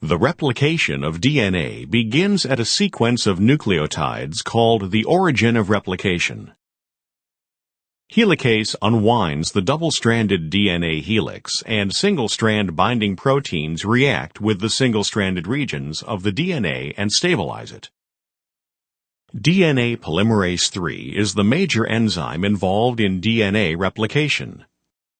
The replication of DNA begins at a sequence of nucleotides called the origin of replication. Helicase unwinds the double-stranded DNA helix, and single-strand binding proteins react with the single-stranded regions of the DNA and stabilize it. DNA polymerase III is the major enzyme involved in DNA replication.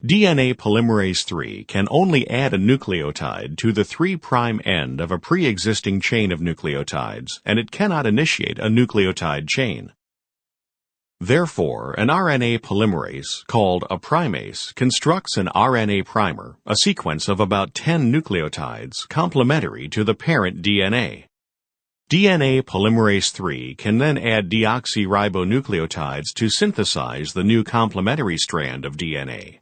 DNA polymerase III can only add a nucleotide to the 3' end of a pre-existing chain of nucleotides, and it cannot initiate a nucleotide chain. Therefore, an RNA polymerase, called a primase, constructs an RNA primer, a sequence of about 10 nucleotides complementary to the parent DNA. DNA polymerase III can then add deoxyribonucleotides to synthesize the new complementary strand of DNA.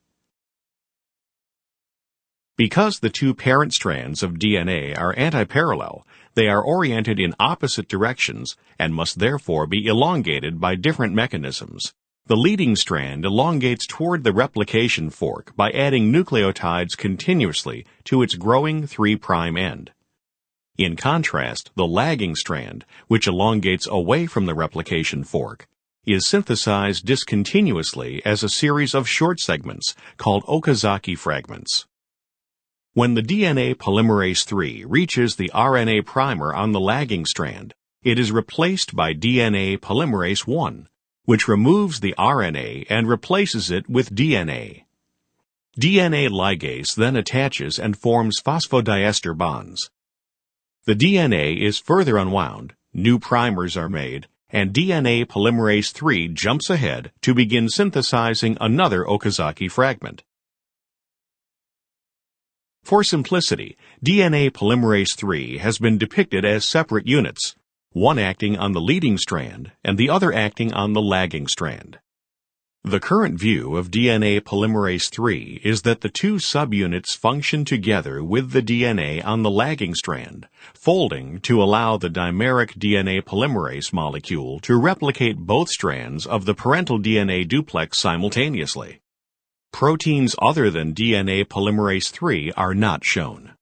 Because the two parent strands of DNA are antiparallel, they are oriented in opposite directions and must therefore be elongated by different mechanisms. The leading strand elongates toward the replication fork by adding nucleotides continuously to its growing 3' end. In contrast, the lagging strand, which elongates away from the replication fork, is synthesized discontinuously as a series of short segments called Okazaki fragments. When the DNA polymerase III reaches the RNA primer on the lagging strand, it is replaced by DNA polymerase I, which removes the RNA and replaces it with DNA. DNA ligase then attaches and forms phosphodiester bonds. The DNA is further unwound, new primers are made, and DNA polymerase III jumps ahead to begin synthesizing another Okazaki fragment. For simplicity, DNA polymerase III has been depicted as separate units, one acting on the leading strand and the other acting on the lagging strand. The current view of DNA polymerase III is that the two subunits function together with the DNA on the lagging strand, folding to allow the dimeric DNA polymerase molecule to replicate both strands of the parental DNA duplex simultaneously. Proteins other than DNA polymerase III are not shown.